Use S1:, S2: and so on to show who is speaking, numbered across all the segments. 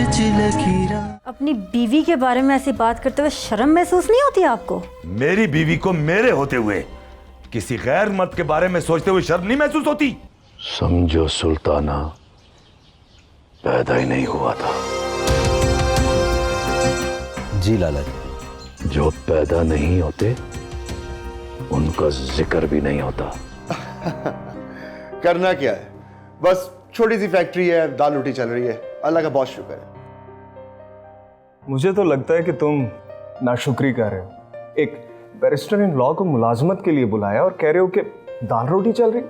S1: अपनी बीवी के बारे में ऐसी बात करते हुए शर्म महसूस नहीं होती आपको?
S2: मेरी बीवी को मेरे होते हुए किसी गैर मर्द के बारे में सोचते हुए शर्म नहीं महसूस होती?
S3: समझो सुल्ताना पैदा ही नहीं हुआ था।
S4: जी लाला जी।
S3: जो पैदा नहीं होते उनका जिक्र भी नहीं होता।
S5: करना क्या है, बस छोटी सी फैक्ट्री है, दाल रोटी चल रही है, अल्लाह का बहुत शुक्र है।
S6: मुझे तो लगता है कि तुम नाशुक्री कर रहे हो। एक बैरिस्टर इन लॉ को मुलाजमत के लिए बुलाया और कह रहे हो कि दाल रोटी चल रही।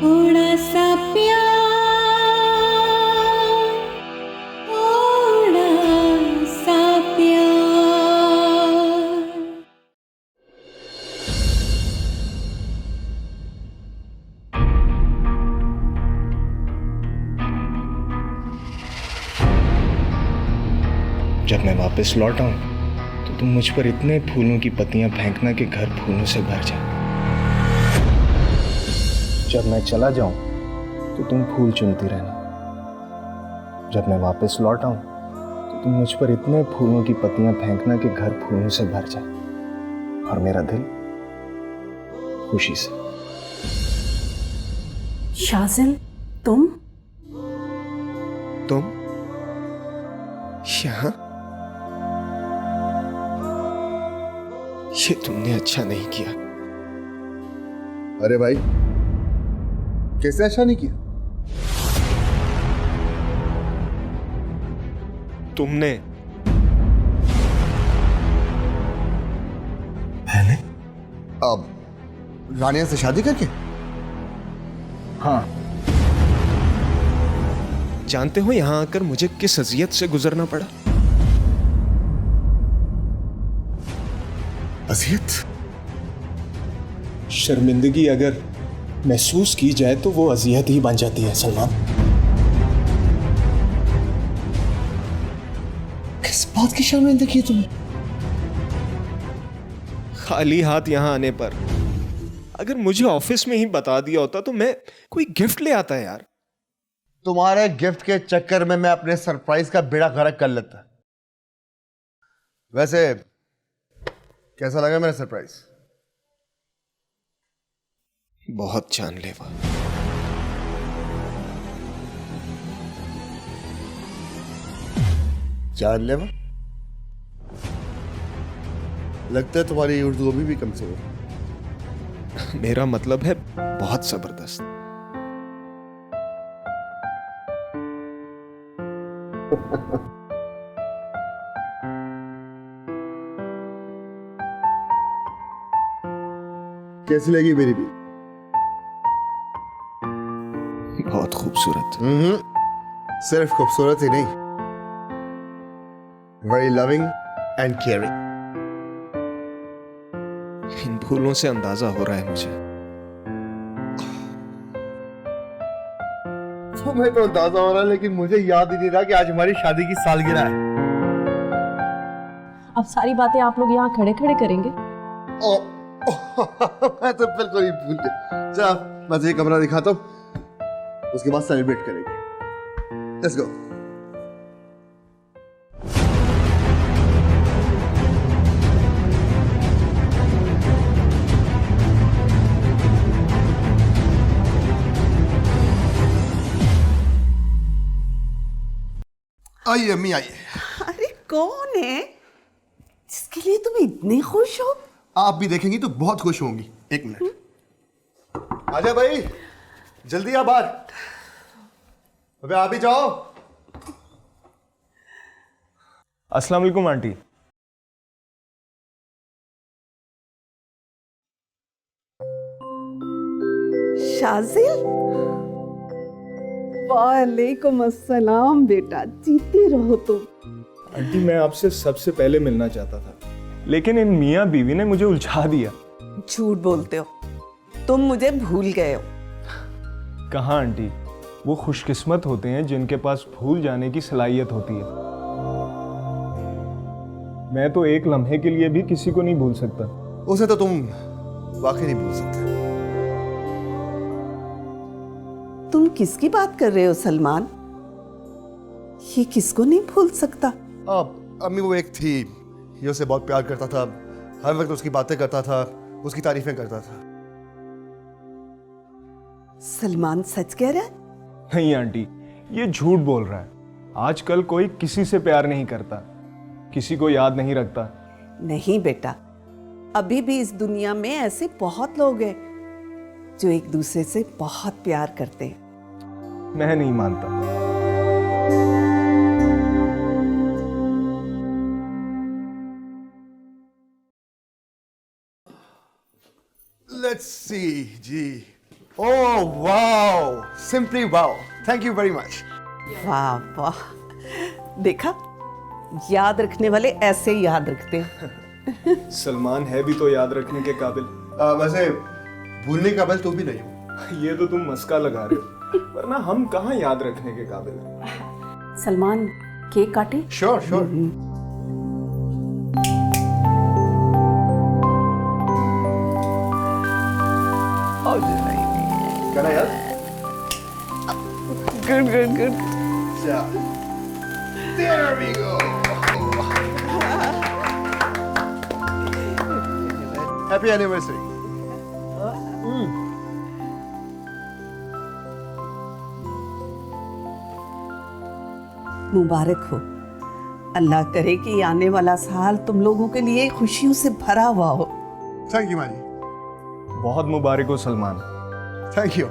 S7: थोड़ा सा प्यार, थोड़ा सा प्यार।
S6: जब मैं वापस लौट आऊं तो तुम मुझ पर इतने फूलों की पत्तियां फेंकना कि घर फूलों से भर जाए। जब मैं चला जाऊं तो तुम फूल चुनती रहना। जब मैं वापस लौट आऊं तो तुम मुझ पर इतने फूलों की पत्तियां फेंकना कि घर फूलों से भर जाए और मेरा दिल खुशी से।
S7: शाजिल, तुम
S6: यहाँ ये तुमने अच्छा नहीं किया।
S5: अरे भाई, कैसे अच्छा नहीं किया?
S6: तुमने
S5: अब रानिया से शादी करके?
S6: हाँ। जानते हो यहां आकर मुझे किस अजियत से गुजरना पड़ा?
S5: अजियत?
S6: शर्मिंदगी अगर महसूस की जाए तो वो अजियत ही बन जाती है सलमान।
S5: किस बात की शर्मिंदगी है तुम्हें?
S6: खाली हाथ यहां आने पर अगर मुझे ऑफिस में ही बता दिया होता तो मैं कोई गिफ्ट ले आता यार।
S5: तुम्हारे गिफ्ट के चक्कर में मैं अपने सरप्राइज का बेड़ा गर्क कर लेता। वैसे कैसा लगा मेरा सरप्राइज?
S6: बहुत जानलेवा।
S5: जानलेवा? लगता है तुम्हारी उर्दू अभी भी कमजोर है।
S6: मेरा मतलब है बहुत जबरदस्त।
S5: कैसी लगी मेरी भी?
S6: बहुत खूबसूरत।
S5: सिर्फ खूबसूरत ही नहीं, वेरी लविंग एंड केयरिंग।
S6: इन फूलों से अंदाजा हो रहा है मुझे।
S5: तुम्हें तो अंदाजा हो रहा है, लेकिन मुझे याद ही नहीं रहा कि आज हमारी शादी की सालगिरह है।
S8: अब सारी बातें आप लोग यहाँ खड़े खड़े करेंगे?
S5: मैं तो बिल्कुल ही भूल गया। चल मैं तुझे कमरा दिखाता हूँ, उसके बाद सेलिब्रेट करेंगे। Let's go. आइए अम्मी आइए।
S9: अरे कौन है जिसके लिए तुम इतने खुश हो?
S5: आप भी देखेंगी तो बहुत खुश होंगी। एक मिनट। आजा भाई, जल्दी आ बाहर। अबे आप भी जाओ।
S6: अस्सलाम वालेकुम आंटी।
S9: शाजिल, वालेकुम अस्सलाम बेटा, जीते रहो तुम।
S6: आंटी मैं आपसे सबसे पहले मिलना चाहता था, लेकिन इन मियाँ बीवी ने मुझे उलझा दिया।
S9: झूठ बोलते हो, तुम मुझे भूल गए हो।
S6: कहाँ आंटी, वो खुशकिस्मत होते हैं जिनके पास भूल जाने की सलाहियत होती है। मैं तो एक लम्हे के लिए भी किसी को नहीं भूल सकता।
S5: उसे तो तुम वाकई नहीं भूल सकते।
S9: तुम किसकी बात कर रहे हो सलमान? ये किसको नहीं भूल सकता।
S5: अम्मी वो एक थी, ये उसे बहुत प्यार करता था, हर वक्त उसकी बातें करता था, उसकी तारीफें करता था।
S9: सलमान सच कह रहा है?
S6: नहीं आंटी, ये झूठ बोल रहा है। आजकल कोई किसी से प्यार नहीं करता, किसी को याद नहीं रखता।
S9: नहीं बेटा, अभी भी इस दुनिया में ऐसे बहुत लोग हैं जो एक दूसरे से बहुत प्यार करते हैं।
S6: मैं नहीं मानता।
S5: Let's see ji. Oh wow, simply wow, thank you very much।
S9: वाह वाह, देखा, याद रखने वाले ऐसे ही याद रखते हैं।
S6: सलमान है भी तो याद रखने के काबिल।
S5: वैसे भूलने का काबिल तो भी नहीं हूँ।
S6: ये तो तुम मस्का लगा रहे हो, वरना हम कहाँ याद रखने के काबिल हैं।
S8: सलमान केक काटे?
S5: Sure sure. Can I help?
S9: Good good good.
S5: There we go। Happy anniversary।
S9: मुबारक हो। अल्लाह करे कि आने वाला साल तुम लोगों के लिए खुशियों से भरा हुआ हो।
S5: थैंक यू माजी।
S6: बहुत मुबारक हो सलमान।
S5: Thank you.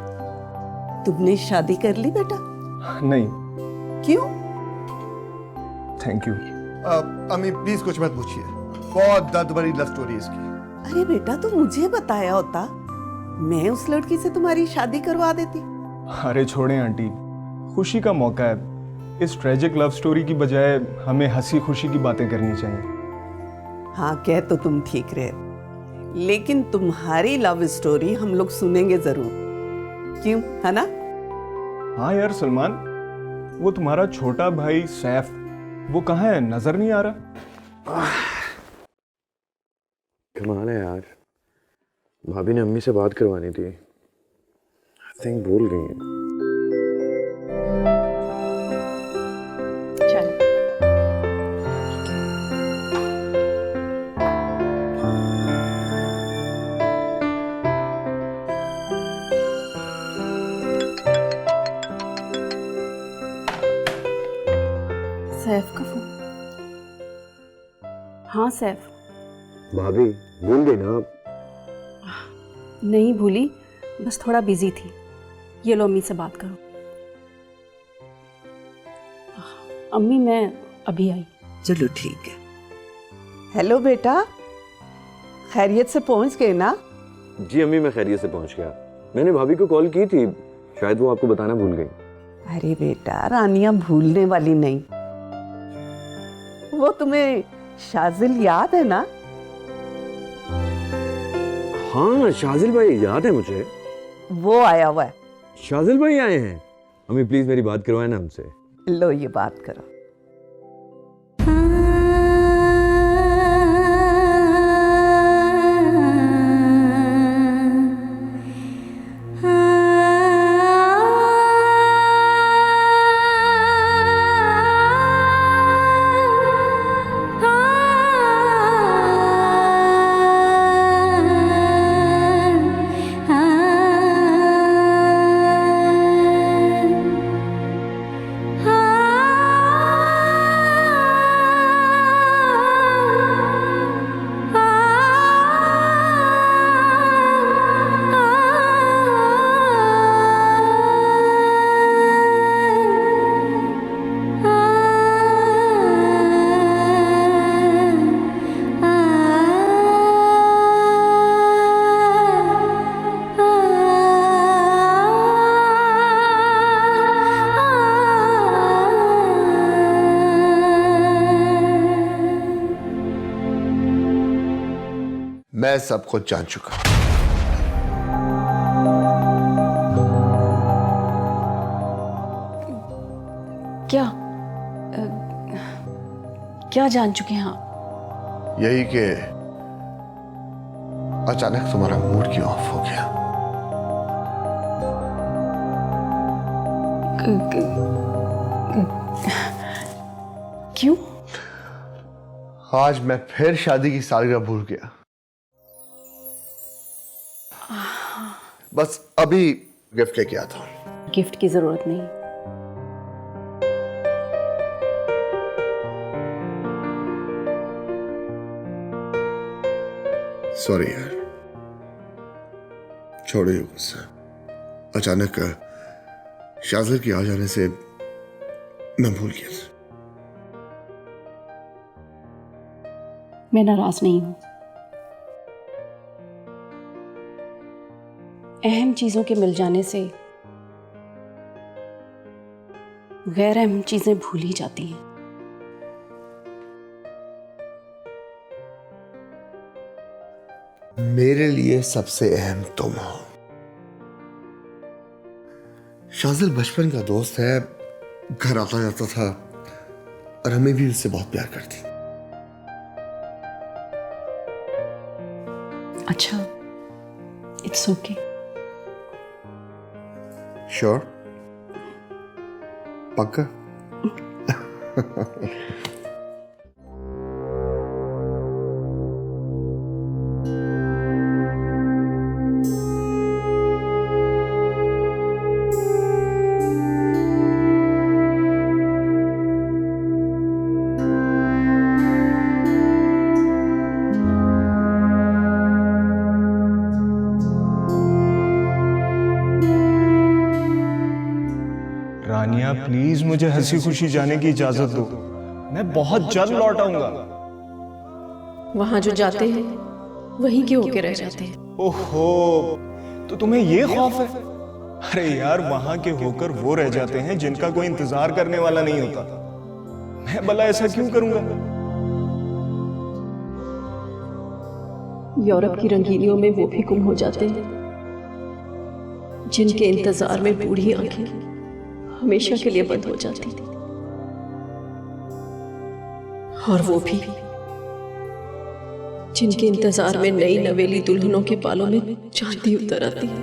S9: तुमने शादी कर ली बेटा?
S6: नहीं।
S9: क्यों?
S6: Thank you.
S5: अम्मी प्लीज कुछ मत पूछिए, बहुत दर्द भरी लव स्टोरी इसकी।
S9: अरे बेटा, तो मुझे बताया होता, मैं उस लड़की से तुम्हारी शादी करवा देती।
S6: अरे छोड़ें आंटी, खुशी का मौका है। इस ट्रेजिक लव स्टोरी की बजाय हमें हंसी खुशी की बातें करनी चाहिए।
S9: हाँ, कह तो तुम ठीक रहे, लेकिन तुम्हारी लव स्टोरी हम लोग सुनेंगे जरूर, क्यों, है ना?
S6: हाँ यार सलमान, वो तुम्हारा छोटा भाई सैफ, वो कहाँ है? नजर नहीं आ रहा।
S10: कमाल है यार, भाभी ने अम्मी से बात करवानी थी, आई थिंक भूल गई हैं।
S8: चल सैफ का फोन। हाँ सैफ।
S10: भाभी भूल गई ना आप?
S8: नहीं भूली, बस थोड़ा बिजी थी। ये लो अम्मी से बात करो। अम्मी मैं अभी आई।
S9: चलो ठीक है। हेलो बेटा, खैरियत से पहुंच गए ना?
S10: जी अम्मी, मैं खैरियत से पहुंच गया। मैंने भाभी को कॉल की थी, शायद वो आपको बताना भूल गई।
S9: अरे बेटा, रानियां भूलने वाली नहीं। वो तुम्हें शाजिल याद है ना?
S10: हाँ शाजिल भाई याद है मुझे।
S9: वो आया हुआ है।
S10: शाजिल भाई आए हैं? अम्मी प्लीज मेरी बात करवाए ना हमसे।
S9: लो ये बात करो।
S5: मैं सब कुछ जान चुका।
S8: क्या क्या जान चुके हैं आप?
S5: यही कि अचानक तुम्हारा मूड क्यों ऑफ हो गया।
S8: क्यों?
S5: आज मैं फिर शादी की सालगिरह भूल गया। बस अभी गिफ्ट लेके आता हूं।
S8: गिफ्ट की जरूरत नहीं।
S5: सॉरी यार, छोड़ो ये गुस्सा। अचानक शाज़िल के आ जाने से मैं भूल गया था।
S8: मैं नाराज नहीं हूं। अहम चीजों के मिल जाने से गैर अहम चीजें भूल ही जाती हैं।
S5: मेरे लिए सबसे अहम तुम हो। शाज़िल बचपन का दोस्त है, घर आता जाता था और हमें भी उससे बहुत प्यार करती।
S8: अच्छा, इट्स ओके।
S5: श्योर? पक्का?
S6: रानिया प्लीज मुझे हंसी खुशी जाने की इजाजत दो, मैं बहुत जल्द लौट आऊंगा।
S8: वहां जो जाते हैं वहीं के होके रह जाते हैं।
S6: ओहो, तो तुम्हें ये खौफ है? अरे यार, वहां के होकर वो रह जाते हैं जिनका कोई इंतजार करने वाला नहीं होता। मैं भला ऐसा क्यों करूंगा?
S8: यूरोप की रंगीनियों में वो भी गुम हो जाते हैं जिनके इंतजार में बूढ़ी आंखें हमेशा के लिए बंद हो जाती थी, और वो भी जिनके इंतजार में नई नवेली दुल्हनों के बालों में चांदी उतर आती है।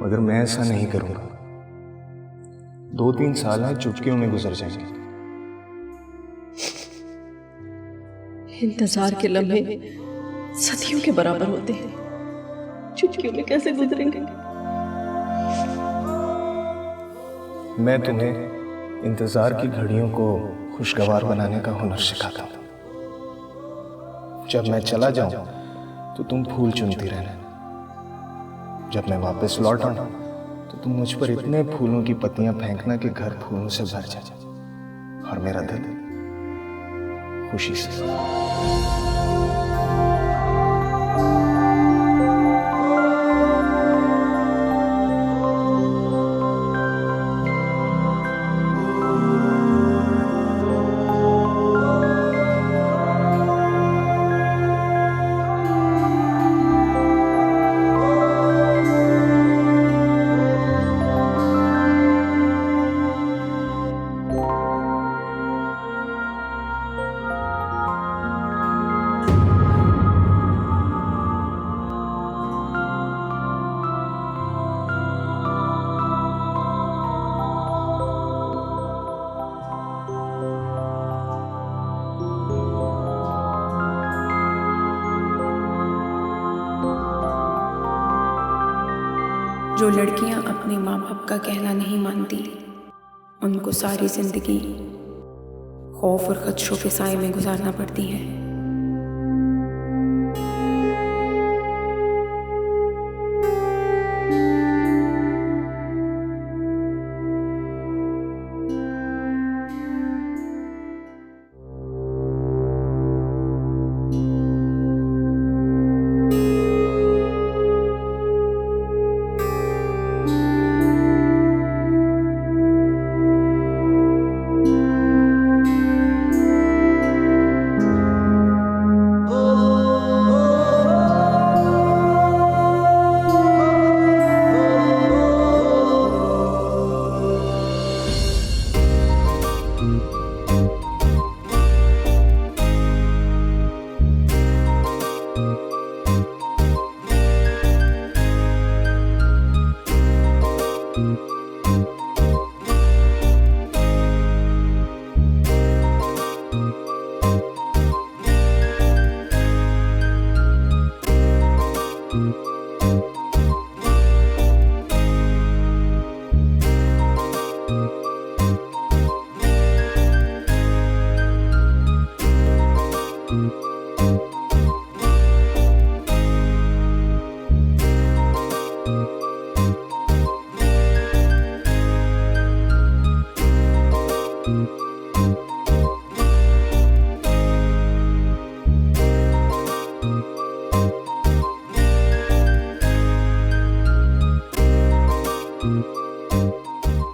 S6: मगर मैं ऐसा नहीं करूंगा। 2-3 साल है चुटकियों में गुजर जाएंगे।
S8: इंतजार के लम्हे सदियों के बराबर होते हैं, चुटकियों में कैसे गुजरेंगे?
S6: मैं तुम्हें इंतजार की घड़ियों को खुशगवार बनाने का हुनर सिखाता हूं। जब मैं चला जाऊं तो तुम फूल चुनती रहना। जब मैं वापस लौट आऊं तो तुम मुझ पर इतने फूलों की पत्तियां फेंकना कि घर फूलों से भर जाए और मेरा दिल खुशी से।
S7: जो लड़कियां अपने माँ बाप का कहना नहीं मानती, उनको सारी जिंदगी खौफ और खदशों के साए में गुजारना पड़ती है।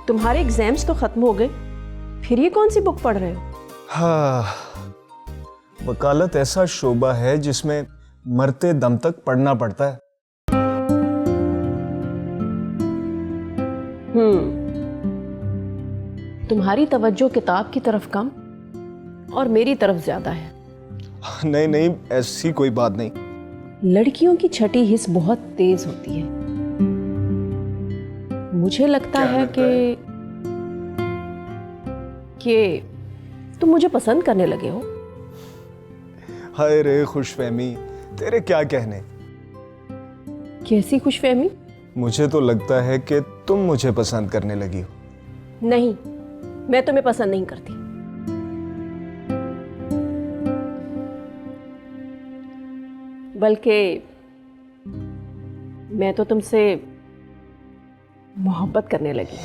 S8: तुम्हारे एग्जाम्स तो खत्म हो गए, फिर ये कौन सी बुक पढ़ रहे हो?
S6: हाँ, वकालत ऐसा शोबा है जिसमें मरते दम तक पढ़ना पड़ता है।
S8: तुम्हारी तवज्जो किताब की तरफ कम और मेरी तरफ ज्यादा है।
S6: नहीं नहीं, ऐसी कोई बात नहीं।
S8: लड़कियों की छठी हिस्स बहुत तेज होती है। मुझे लगता है कि तुम मुझे पसंद करने लगे हो।
S6: हाय रे खुशफहमी, तेरे क्या कहने।
S8: कैसी खुशफहमी?
S6: मुझे तो लगता है कि तुम मुझे पसंद करने लगी हो।
S8: नहीं, मैं तुम्हें पसंद नहीं करती। बल्कि मैं तो तुमसे मोहब्बत करने लगी।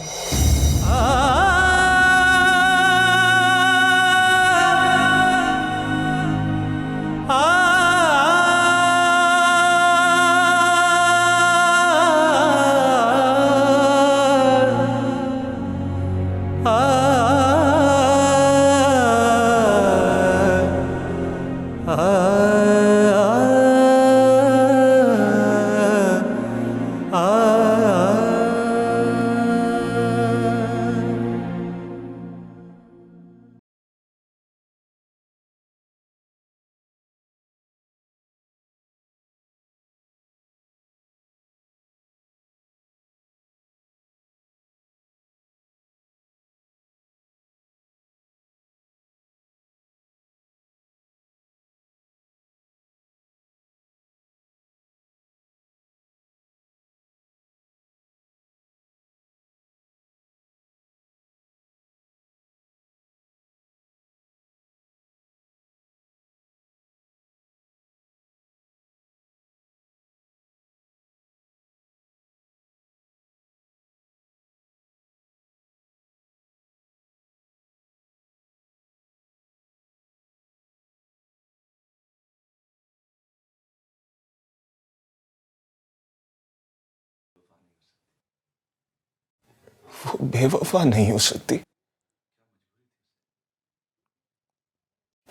S6: वो बेवफा नहीं हो सकती।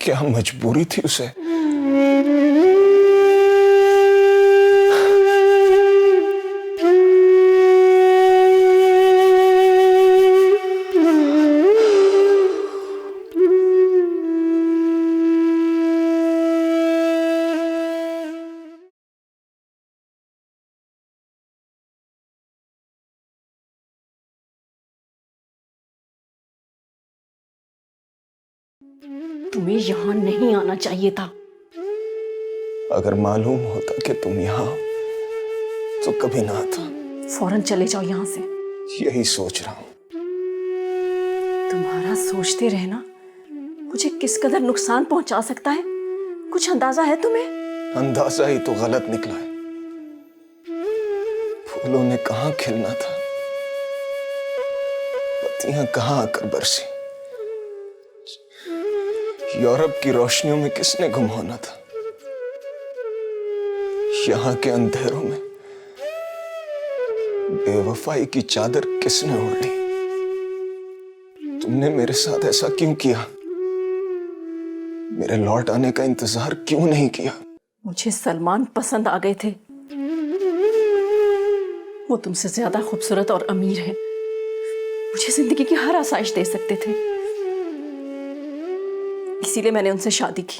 S6: क्या मजबूरी थी उसे?
S8: तुम्हें यहां नहीं आना चाहिए था।
S6: अगर मालूम होता कि तुम यहाँ हो, तो कभी ना आता।
S8: फौरन चले जाओ यहां से।
S6: यही सोच रहा हूं।
S8: तुम्हारा सोचते रहना मुझे किस कदर नुकसान पहुंचा सकता है, कुछ अंदाजा है तुम्हें?
S6: अंदाजा ही तो गलत निकला है। फूलों ने कहां खिलना था, पत्तियां कहां आकर बरसी। यूरोप की रोशनियों में किसने गुम होना था? यहां के अंधेरों में बेवफाई की चादर किसने ओढ़ ली? तुमने मेरे साथ ऐसा क्यों किया? मेरे लौट आने का इंतजार क्यों नहीं किया?
S8: मुझे सलमान पसंद आ गए थे। वो तुमसे ज्यादा खूबसूरत और अमीर है, मुझे जिंदगी की हर आसाइश दे सकते थे, इसीलिए मैंने उनसे शादी की।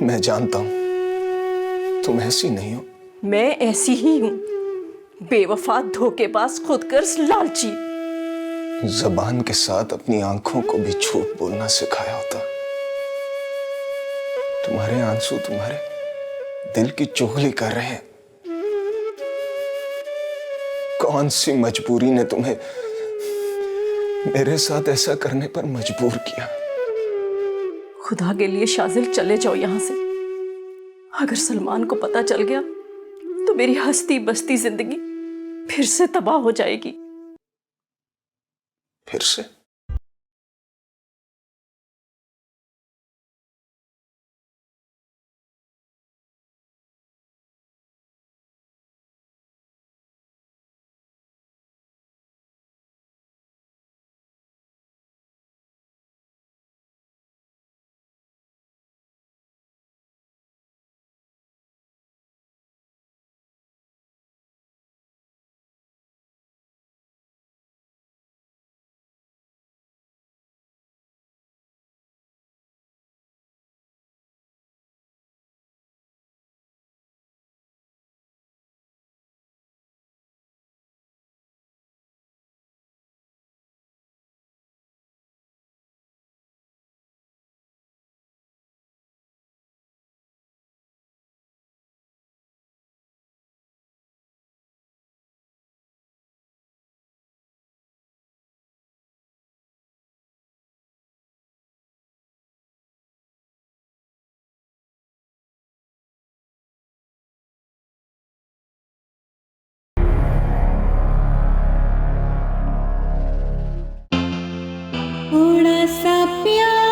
S6: मैं जानता हूं तुम ऐसी नहीं हो।
S8: मैं ऐसी ही हूं, बेवफा, धोखेबाज, खुदगर्ज, लालची।
S6: जबान के साथ अपनी आंखों को भी झूठ बोलना सिखाया होता। तुम्हारे आंसू तुम्हारे दिल की चुगली कर रहे हैं। कौन सी मजबूरी ने तुम्हें मेरे साथ ऐसा करने पर मजबूर किया?
S8: खुदा के लिए शाजिल चले जाओ यहां से। अगर सलमान को पता चल गया तो मेरी हंसती बसती जिंदगी फिर से तबाह हो जाएगी।
S6: फिर से?
S7: थोड़ा सा प्यार